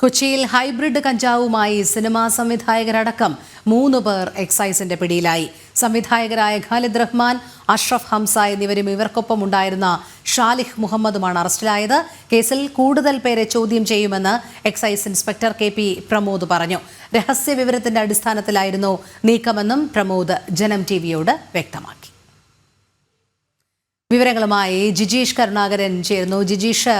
കൊച്ചിയിൽ ഹൈബ്രിഡ് കഞ്ചാവുമായി സിനിമാ സംവിധായകരടക്കം 3 പേർ എക്സൈസിന്റെ പിടിയിലായി. സംവിധായകരായ ഖാലിദ് റഹ്മാൻ, അഷ്റഫ് ഹംസ എന്നിവരും ഇവർക്കൊപ്പം ഉണ്ടായിരുന്ന ഷാലിഹ് മുഹമ്മദുമാണ് അറസ്റ്റിലായത്. കേസിൽ കൂടുതൽ പേരെ ചോദ്യം ചെയ്യുമെന്ന് എക്സൈസ് ഇൻസ്പെക്ടർ കെ.പി. പ്രമോദ് പറഞ്ഞു. രഹസ്യ വിവരത്തിന്റെ അടിസ്ഥാനത്തിലായിരുന്നു നീക്കമെന്നും പ്രമോദ് ജനം ടിവിയോട് വ്യക്തമാക്കി. വിവരങ്ങളുമായി ജിജീഷ് കരുണാകരൻ ചേർന്നു. ജിജീഷ്,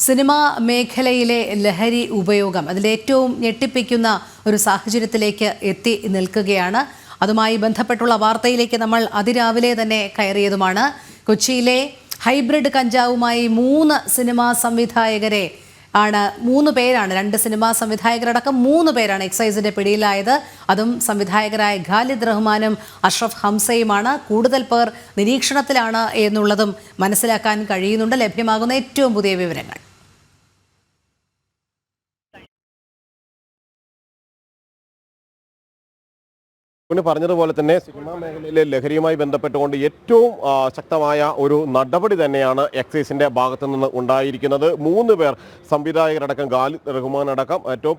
സിനിമാ മേഖലയിലെ ലഹരി ഉപയോഗം അതിലെ ഏറ്റവും ഞെട്ടിപ്പിക്കുന്ന ഒരു സാഹചര്യത്തിലേക്ക് എത്തി നിൽക്കുകയാണ്. അതുമായി ബന്ധപ്പെട്ടുള്ള വാർത്തയിലേക്ക് നമ്മൾ അതിരാവിലെ തന്നെ കയറിയതുമാണ്. കൊച്ചിയിലെ ഹൈബ്രിഡ് കഞ്ചാവുമായി 3 സിനിമാ സംവിധായകരെ 3 പേരാണ്, 2 സിനിമാ സംവിധായകരടക്കം 3 പേരാണ് എക്സൈസിന്റെ പിടിയിലായത്. അതും സംവിധായകരായ ഖാലിദ് റഹ്മാനും അഷ്റഫ് ഹംസയുമാണ്. കൂടുതൽ പേർ നിരീക്ഷണത്തിലാണ് എന്നുള്ളതും മനസ്സിലാക്കാൻ കഴിയുന്നുണ്ട്. ലഭ്യമാകുന്ന ഏറ്റവും പുതിയ വിവരങ്ങൾ. പറഞ്ഞതുപോലെ തന്നെ സിനിമാ മേഖലയിലെ ലഹരിയുമായി ബന്ധപ്പെട്ടുകൊണ്ട് ഏറ്റവും ശക്തമായ ഒരു നടപടി തന്നെയാണ് എക്സൈസിന്റെ ഭാഗത്തു നിന്ന് ഉണ്ടായിരിക്കുന്നത്. 3 പേർ സംവിധായകരടക്കം ഖാലിദ് റഹ്മാൻ അടക്കം ഏറ്റവും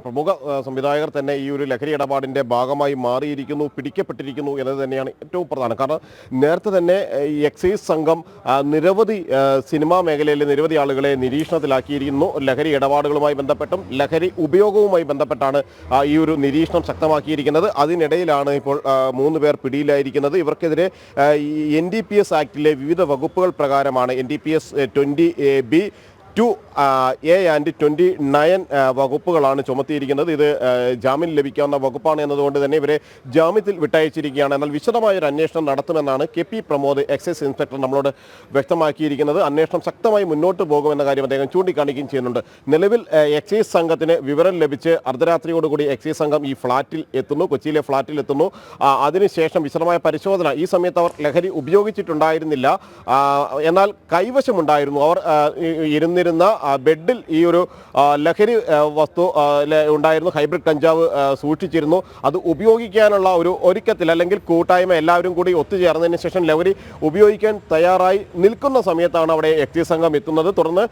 പ്രമുഖ സംവിധായകർ തന്നെ ഈ ഒരു ലഹരി ഇടപാടിന്റെ ഭാഗമായി മാറിയിരിക്കുന്നു, പിടിക്കപ്പെട്ടിരിക്കുന്നു എന്നത് തന്നെയാണ് ഏറ്റവും പ്രധാനം. കാരണം നേരത്തെ തന്നെ ഈ എക്സൈസ് സംഘം നിരവധി സിനിമാ മേഖലയിലെ നിരവധി ആളുകളെ നിരീക്ഷണത്തിലാക്കിയിരിക്കുന്നു. ലഹരി ഇടപാടുകളുമായി ബന്ധപ്പെട്ടും ലഹരി ഉപയോഗവുമായി ബന്ധപ്പെട്ടാണ് ഈ ഒരു നിരീക്ഷണം ശക്തമാക്കിയിരിക്കുന്നത്. അതിനിടെ ാണ് ഇപ്പോൾ 3 പേർ പിടിയിലായിരിക്കുന്നത്. ഇവർക്കെതിരെ NDPS ആക്ടിലെ വിവിധ വകുപ്പുകൾ പ്രകാരമാണ് NDPS 20B 2A and 29 വകുപ്പുകളാണ് ചുമത്തിയിരിക്കുന്നത്. ഇത് ജാമ്യം ലഭിക്കാവുന്ന വകുപ്പാണ് എന്നതുകൊണ്ട് തന്നെ ഇവരെ ജാമ്യത്തിൽ വിട്ടയച്ചിരിക്കുകയാണ്. എന്നാൽ വിശദമായൊരു അന്വേഷണം നടത്തുമെന്നാണ് കെ.പി. പ്രമോദ് എക്സൈസ് ഇൻസ്പെക്ടർ നമ്മളോട് വ്യക്തമാക്കിയിരിക്കുന്നത്. അന്വേഷണം ശക്തമായി മുന്നോട്ട് പോകുമെന്ന കാര്യം അദ്ദേഹം ചൂണ്ടിക്കാണിക്കുകയും ചെയ്യുന്നുണ്ട്. നിലവിൽ എക്സൈസ് സംഘത്തിന് വിവരം ലഭിച്ച് അർദ്ധരാത്രിയോടുകൂടി എക്സൈസ് സംഘം ഈ ഫ്ളാറ്റിൽ എത്തുന്നു, കൊച്ചിയിലെ ഫ്ളാറ്റിൽ എത്തുന്നു. അതിനുശേഷം വിശദമായ പരിശോധന. ഈ സമയത്ത് അവർ ലഹരി ഉപയോഗിച്ചിട്ടുണ്ടായിരുന്നില്ല, എന്നാൽ കൈവശമുണ്ടായിരുന്നു. അവർ ഇരുന്നിരുന്ന ബെഡിൽ ഈ ഒരു ലഹരി വസ്തു ഉണ്ടായിരുന്നു, ഹൈബ്രിഡ് കഞ്ചാവ് സൂക്ഷിച്ചിരുന്നു. അത് ഉപയോഗിക്കാനുള്ള ഒരു ഒരുക്കത്തിൽ അല്ലെങ്കിൽ കൂട്ടായ്മ എല്ലാവരും കൂടി ഒത്തുചേർന്നതിന് ശേഷം ലഹരി ഉപയോഗിക്കാൻ തയ്യാറായി നിൽക്കുന്ന സമയത്താണ് അവിടെ എക്സൈസ് സംഘം എത്തുന്നത്. തുടർന്ന്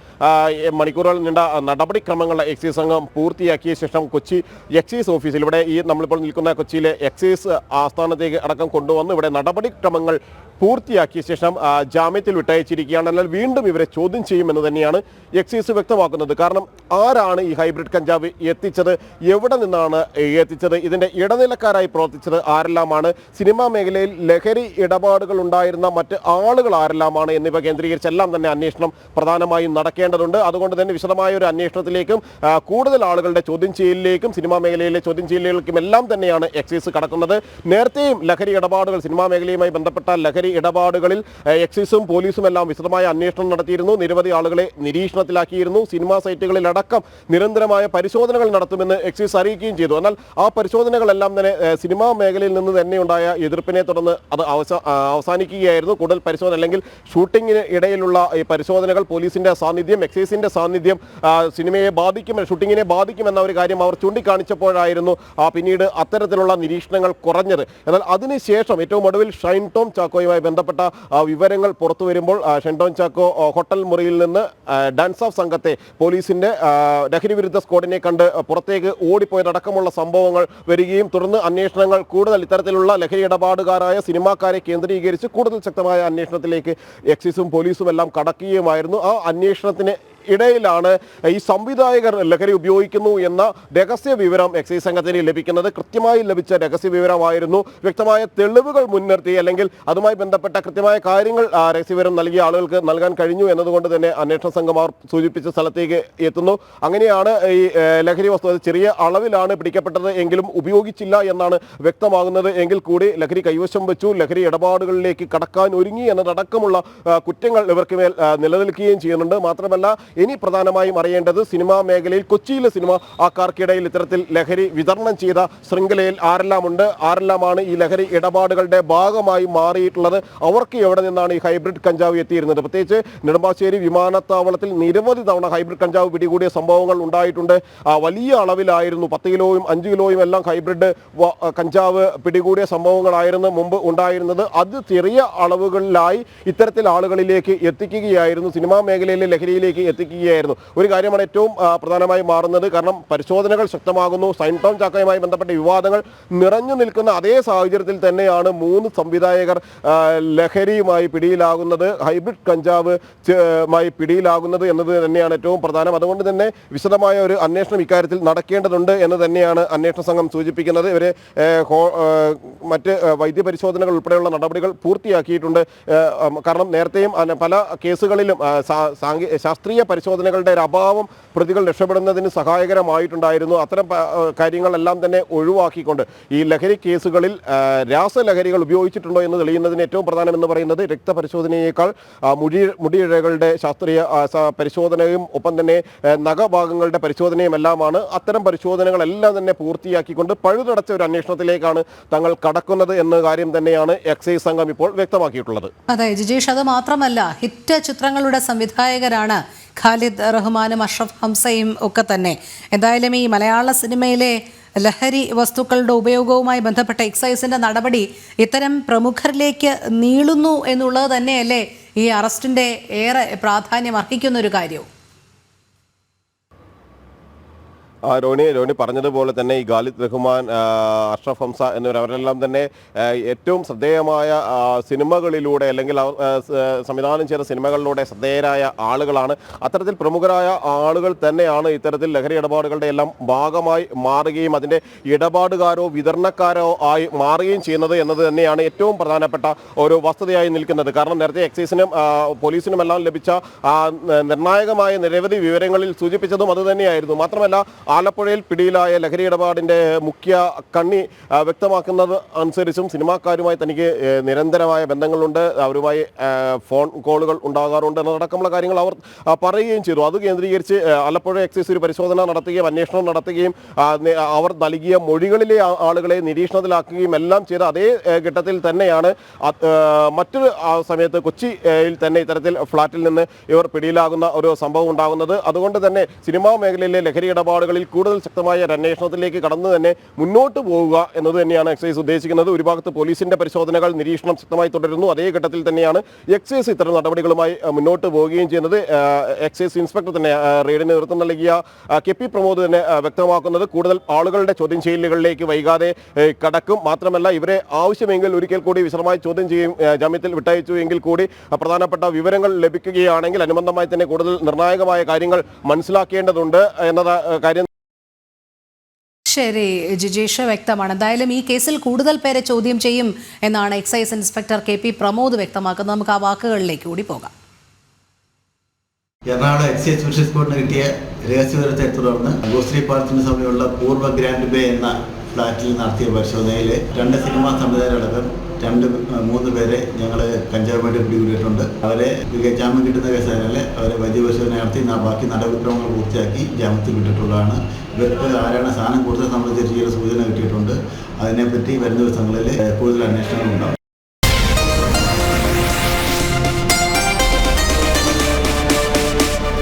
മണിക്കൂറുകൾ നീണ്ട നടപടിക്രമങ്ങൾ എക്സൈസ് സംഘം പൂർത്തിയാക്കിയ ശേഷം കൊച്ചി എക്സൈസ് ഓഫീസിൽ, ഇവിടെ ഈ നമ്മളിപ്പോൾ നിൽക്കുന്ന കൊച്ചിയിലെ എക്സൈസ് ആസ്ഥാനത്തേക്ക് അടക്കം കൊണ്ടുവന്ന് ഇവിടെ നടപടിക്രമങ്ങൾ പൂർത്തിയാക്കിയ ശേഷം ജാമ്യത്തിൽ വിട്ടയച്ചിരിക്കുകയാണ്. എന്നാൽ വീണ്ടും ഇവരെ ചോദ്യം ചെയ്യുമെന്ന് തന്നെയാണ് എക്സൈസ് വ്യക്തമാക്കുന്നത്. കാരണം ആരാണ് ഈ ഹൈബ്രിഡ് കഞ്ചാവ് എത്തിച്ചത്, എവിടെ നിന്നാണ് എത്തിച്ചത്, ഇതിൻ്റെ ഇടനിലക്കാരായി പ്രവർത്തിച്ചത് ആരെല്ലാമാണ്, സിനിമാ മേഖലയിൽ ലഹരി ഇടപാടുകൾ ഉണ്ടായിരുന്ന മറ്റ് ആളുകൾ ആരെല്ലാമാണ് എന്നിവ കേന്ദ്രീകരിച്ചെല്ലാം തന്നെ അന്വേഷണം പ്രധാനമായും നടക്കേണ്ടതുണ്ട്. അതുകൊണ്ട് തന്നെ വിശദമായ ഒരു അന്വേഷണത്തിലേക്കും കൂടുതൽ ആളുകളുടെ ചോദ്യം ചെയ്യലിലേക്കും സിനിമാ മേഖലയിലെ ചോദ്യം ചെയ്യലുകൾക്കും എല്ലാം തന്നെയാണ് എക്സൈസ് കടക്കുന്നത്. നേരത്തെയും ലഹരി ഇടപാടുകൾ, സിനിമാ മേഖലയുമായി ബന്ധപ്പെട്ട ലഹരി ഇടപാടുകളിൽ എക്സൈസും പോലീസും എല്ലാം വിശദമായ അന്വേഷണം നടത്തിയിരുന്നു. നിരവധി ആളുകളെ നിരീക്ഷണത്തിലാക്കിയിരുന്നു. സിനിമാ സൈറ്റുകളിലടക്കം നിരന്തരമായ പരിശോധനകൾ നടത്തുമെന്ന് എക്സൈസ് അറിയിക്കുകയും ചെയ്തു. എന്നാൽ ആ പരിശോധനകളെല്ലാം തന്നെ സിനിമാ മേഖലയിൽ നിന്ന് തന്നെ ഉണ്ടായ എതിർപ്പിനെ തുടർന്ന് അത് അവസാനിക്കുകയായിരുന്നു. കൂടുതൽ പരിശോധന അല്ലെങ്കിൽ ഷൂട്ടിങ്ങിന് ഇടയിലുള്ള ഈ പരിശോധനകൾ, പോലീസിന്റെ സാന്നിധ്യം, എക്സൈസിന്റെ സാന്നിധ്യം സിനിമയെ ബാധിക്കും, ഷൂട്ടിങ്ങിനെ ബാധിക്കുമെന്ന ഒരു കാര്യം അവർ ചൂണ്ടിക്കാണിച്ചപ്പോഴായിരുന്നു പിന്നീട് അത്തരത്തിലുള്ള നിരീക്ഷണങ്ങൾ കുറഞ്ഞത്. എന്നാൽ അതിനുശേഷം ഏറ്റവും ഒടുവിൽ ഷൈൻ ടോം ചാക്കോയുമായി ബന്ധപ്പെട്ട വിവരങ്ങൾ പുറത്തു വരുമ്പോൾ ഷൈൻ ടോം ചാക്കോ ഹോട്ടൽ മുറിയിൽ നിന്ന് ഡാൻസ് ഓഫ് സംഘത്തെ പോലീസിന്റെ ലഹരി വിരുദ്ധ സ്ക്വാഡിനെ കണ്ട് പുറത്തേക്ക് ഓടിപ്പോയതടക്കമുള്ള സംഭവങ്ങൾ വരികയും തുടർന്ന് അന്വേഷണങ്ങൾ കൂടുതൽ ഇത്തരത്തിലുള്ള ലഹരി ഇടപാടുകാരായ സിനിമാക്കാരെ കേന്ദ്രീകരിച്ച് കൂടുതൽ ശക്തമായ അന്വേഷണത്തിലേക്ക് എക്സൈസും പോലീസും എല്ലാം കടക്കുകയുമായിരുന്നു. ആ അന്വേഷണത്തിന് ഇടയിലാണ് ഈ സംവിധായകർ ലഹരി ഉപയോഗിക്കുന്നു എന്ന രഹസ്യ വിവരം എക്സൈസ് സംഘത്തിന് ലഭിക്കുന്നത്. കൃത്യമായി ലഭിച്ച രഹസ്യ വിവരമായിരുന്നു. വ്യക്തമായ തെളിവുകൾ മുൻനിർത്തി അല്ലെങ്കിൽ അതുമായി ബന്ധപ്പെട്ട കൃത്യമായ കാര്യങ്ങൾ രഹസ്യവിവരം നൽകിയ ആളുകൾക്ക് നൽകാൻ കഴിഞ്ഞു എന്നതുകൊണ്ട് തന്നെ അന്വേഷണ സംഘം അവർ സൂചിപ്പിച്ച സ്ഥലത്തേക്ക് എത്തുന്നു. അങ്ങനെയാണ് ഈ ലഹരി വസ്തു ചെറിയ അളവിലാണ് പിടിക്കപ്പെട്ടത് എങ്കിലും ഉപയോഗിച്ചില്ല എന്നാണ് വ്യക്തമാകുന്നത്. എങ്കിൽ കൂടി ലഹരി കൈവശം വെച്ചു, ലഹരി ഇടപാടുകളിലേക്ക് കടക്കാൻ ഒരുങ്ങി എന്നതടക്കമുള്ള കുറ്റങ്ങൾ ഇവർക്ക് മേൽ നിലനിൽക്കുകയും ചെയ്യുന്നുണ്ട്. മാത്രമല്ല ഇനി പ്രധാനമായും അറിയേണ്ടത് സിനിമാ മേഖലയിൽ കൊച്ചിയിലെ സിനിമാ ആൾക്കാർക്കിടയിൽ ഇത്തരത്തിൽ ലഹരി വിതരണം ചെയ്ത ശൃംഖലയിൽ ആരെല്ലാമുണ്ട്, ആരെല്ലാമാണ് ഈ ലഹരി ഇടപാടുകളുടെ ഭാഗമായി മാറിയിട്ടുള്ളത്, അവർക്ക് എവിടെ നിന്നാണ് ഈ ഹൈബ്രിഡ് കഞ്ചാവ് എത്തിയിരുന്നത്. പ്രത്യേകിച്ച് നെടുമ്പാശ്ശേരി വിമാനത്താവളത്തിൽ നിരവധി തവണ ഹൈബ്രിഡ് കഞ്ചാവ് പിടികൂടിയ സംഭവങ്ങൾ ഉണ്ടായിട്ടുണ്ട്. വലിയ അളവിലായിരുന്നു, 10 കിലോയും 5 കിലോയും എല്ലാം ഹൈബ്രിഡ് കഞ്ചാവ് പിടികൂടിയ സംഭവങ്ങളായിരുന്നു മുമ്പ് ഉണ്ടായിരുന്നത്. അത് ചെറിയ അളവുകളിലായി ഇത്തരത്തിൽ ആളുകളിലേക്ക് എത്തിക്കുകയായിരുന്നു, സിനിമാ മേഖലയിലെ ലഹരിയിലേക്ക് എത്തിക്കുകയായിരുന്നു. ഒരു കാര്യമാണ് ഏറ്റവും പ്രധാനമായി മാറുന്നത്. കാരണം പരിശോധനകൾ ശക്തമാകുന്നു. സൈൻ ടോം ചാക്കോയുമായി ബന്ധപ്പെട്ട വിവാദങ്ങൾ നിറഞ്ഞു നിൽക്കുന്ന അതേ സാഹചര്യത്തിൽ തന്നെയാണ് 3 സംവിധായകർ ലഹരിയുമായി പിടിയിലാകുന്നത്, ഹൈബ്രിഡ് കഞ്ചാവ് മായി പിടിയിലാകുന്നത് എന്നത് തന്നെയാണ് ഏറ്റവും പ്രധാനം. അതുകൊണ്ട് തന്നെ വിശദമായ ഒരു അന്വേഷണം ഇക്കാര്യത്തിൽ നടക്കേണ്ടതുണ്ട് എന്ന് തന്നെയാണ് അന്വേഷണ സംഘം സൂചിപ്പിക്കുന്നത്. ഇവരെ മറ്റ് വൈദ്യപരിശോധനകൾ ഉൾപ്പെടെയുള്ള നടപടികൾ പൂർത്തിയാക്കിയിട്ടുണ്ട്. കാരണം നേരത്തെയും പല കേസുകളിലും ശാസ്ത്രീയ പരിശോധനകളുടെ ഒരു അഭാവം പ്രതികൾ രക്ഷപ്പെടുന്നതിന് സഹായകരമായിട്ടുണ്ടായിരുന്നു. അത്തരം കാര്യങ്ങളെല്ലാം തന്നെ ഒഴിവാക്കിക്കൊണ്ട് ഈ ലഹരി കേസുകളിൽ രാസലഹരികൾ ഉപയോഗിച്ചിട്ടുണ്ടോ എന്ന് തെളിയുന്നതിന് ഏറ്റവും പ്രധാനമെന്ന് പറയുന്നത് രക്തപരിശോധനയേക്കാൾ മുടിയിഴകളുടെ ശാസ്ത്രീയ പരിശോധനയും ഒപ്പം തന്നെ നഖഭാഗങ്ങളുടെ പരിശോധനയും എല്ലാമാണ്. അത്തരം പരിശോധനകളെല്ലാം തന്നെ പൂർത്തിയാക്കിക്കൊണ്ട് പഴുതടച്ച ഒരു അന്വേഷണത്തിലേക്കാണ് തങ്ങൾ കടക്കുന്നത് എന്ന കാര്യം തന്നെയാണ് എക്സൈസ് സംഘം ഇപ്പോൾ വ്യക്തമാക്കിയിട്ടുള്ളത്. അതെ ജിജീഷ്, അത് മാത്രമല്ല ഹിറ്റ് ചിത്രങ്ങളുടെ സംവിധായകരാണ് ഖാലിദ് റഹ്മാനും അഷ്റഫ് ഹംസയും ഒക്കെ തന്നെ. എന്തായാലും ഈ മലയാള സിനിമയിലെ ലഹരി വസ്തുക്കളുടെ ഉപയോഗവുമായി ബന്ധപ്പെട്ട എക്സൈസിന്റെ നടപടി ഇത്തരം പ്രമുഖരിലേക്ക് നീളുന്നു എന്നുള്ളത് തന്നെയല്ലേ ഈ അറസ്റ്റിന്റെ ഏറെ പ്രാധാന്യം അർഹിക്കുന്ന ഒരു കാര്യവും. രോണി പറഞ്ഞതുപോലെ തന്നെ ഈ ഖാലിദ് റഹ്മാൻ, അഷ്റഫ് ഹംസ എന്നിവരെല്ലാം തന്നെ ഏറ്റവും ശ്രദ്ധേയമായ സിനിമകളിലൂടെ അല്ലെങ്കിൽ സംവിധാനം ചെയ്ത സിനിമകളിലൂടെ ശ്രദ്ധേയരായ ആളുകളാണ്. അത്തരത്തിൽ പ്രമുഖരായ ആളുകൾ തന്നെയാണ് ഇത്തരത്തിൽ ലഹരി ഇടപാടുകളുടെ എല്ലാം ഭാഗമായി മാറുകയും അതിൻ്റെ ഇടപാടുകാരോ വിതരണക്കാരോ ആയി മാറുകയും ചെയ്യുന്നത് എന്നത് തന്നെയാണ് ഏറ്റവും പ്രധാനപ്പെട്ട ഒരു വസ്തുതയായി നിൽക്കുന്നത്. കാരണം നേരത്തെ എക്സൈസിനും പോലീസിനുമെല്ലാം ലഭിച്ച നിർണായകമായ നിരവധി വിവരങ്ങളിൽ സൂചിപ്പിച്ചതും അതുതന്നെയായിരുന്നു. മാത്രമല്ല ആലപ്പുഴയിൽ പിടിയിലായ ലഹരി ഇടപാടിൻ്റെ മുഖ്യ കണ്ണി വ്യക്തമാക്കുന്നത് അനുസരിച്ചും സിനിമാക്കാരുമായി തനിക്ക് നിരന്തരമായ ബന്ധങ്ങളുണ്ട്, അവരുമായി ഫോൺ കോളുകൾ ഉണ്ടാകാറുണ്ട് എന്നതടക്കമുള്ള കാര്യങ്ങൾ അവർ പറയുകയും ചെയ്തു. അത് കേന്ദ്രീകരിച്ച് ആലപ്പുഴ എക്സൈസ് ഒരു പരിശോധന നടത്തുകയും അന്വേഷണം നടത്തുകയും അവർ നൽകിയ മൊഴികളിലെ ആളുകളെ നിരീക്ഷണത്തിലാക്കുകയും എല്ലാം ചെയ്ത അതേ ഘട്ടത്തിൽ തന്നെയാണ് മറ്റൊരു സമയത്ത് കൊച്ചിയിൽ തന്നെ ഇത്തരത്തിൽ ഫ്ളാറ്റിൽ നിന്ന് ഇവർ പിടിയിലാകുന്ന ഒരു സംഭവം ഉണ്ടാകുന്നത്. അതുകൊണ്ട് തന്നെ സിനിമാ മേഖലയിലെ ലഹരി ഇടപാടുകളിൽ കൂടുതൽ ശക്തമായ ഒരു അന്വേഷണത്തിലേക്ക് കടന്നു തന്നെ മുന്നോട്ട് പോവുക എന്നത് തന്നെയാണ് എക്സൈസ് ഉദ്ദേശിക്കുന്നത്. ഒരു ഭാഗത്ത് പോലീസിന്റെ പരിശോധനകൾ നിരീക്ഷണം ശക്തമായി തുടരുന്നു, അതേ ഘട്ടത്തിൽ തന്നെയാണ് എക്സൈസ് ഇത്തരം നടപടികളുമായി മുന്നോട്ട് പോവുകയും ചെയ്യുന്നത്. എക്സൈസ് ഇൻസ്പെക്ടർ തന്നെ റെയ്ഡിന് നേതൃത്വം നൽകിയ കെ പി പ്രമോദ് തന്നെ വ്യക്തമാക്കുന്നത് കൂടുതൽ ആളുകളുടെ ചോദ്യം ചെയ്യലുകളിലേക്ക് വൈകാതെ കടക്കും. മാത്രമല്ല ഇവരെ ആവശ്യമെങ്കിൽ ഒരിക്കൽ കൂടി വിശദമായി ചോദ്യം ചെയ്യും. ജാമ്യത്തിൽ വിട്ടയച്ചു എങ്കിൽ കൂടി പ്രധാനപ്പെട്ട വിവരങ്ങൾ ലഭിക്കുകയാണെങ്കിൽ അനുബന്ധമായി തന്നെ കൂടുതൽ നിർണായകമായ കാര്യങ്ങൾ മനസ്സിലാക്കേണ്ടതുണ്ട് എന്ന കാര്യം. ശരി ജിജീഷ്, വ്യക്തമാണ്. എന്തായാലും ഈ കേസിൽ കൂടുതൽ പേരെ ചോദ്യം ചെയ്യും എന്നാണ് excise inspector K P Pramod വ്യക്തമാക്കുന്നത്. നമുക്ക് ആ വാക്കുകളിലേക്ക് കൂടി പോകാം. എറണാകുളം എക്സൈസ് സ്പെഷ്യൽ സ്ക്വാഡിന് കിട്ടിയ രഹസ്യവിവരത്തെ തുടർന്ന് ഗോശ്രീ പാലത്തിന് സമീപമുള്ള പൂർവ്വ ഗ്രാൻഡ് ബേ എന്ന ഫ്ളാറ്റിൽ നടത്തിയ പരിശോധനയിൽ 2 സിനിമാ സംവിധായകരടക്കം 3 പേരെ ഞങ്ങൾ കഞ്ചാവുമായിട്ട് പിടികൂടിയിട്ടുണ്ട്. അവരെ ജാമ്യം കിട്ടുന്ന കേസായാലും അവരെ വൈദ്യപരിശോധന നടത്തി ബാക്കി നടപടിക്രമങ്ങൾ പൂർത്തിയാക്കി ജാമ്യത്തിൽ വിട്ടിട്ടുള്ളതാണ്. ഇവർക്ക് ആരാണ് സാധനം കൊടുത്തത് സംബന്ധിച്ച് ചില സൂചന കിട്ടിയിട്ടുണ്ട്. അതിനെപ്പറ്റി വരുന്ന ദിവസങ്ങളിൽ കൂടുതൽ അന്വേഷണങ്ങൾ ഉണ്ടാകും.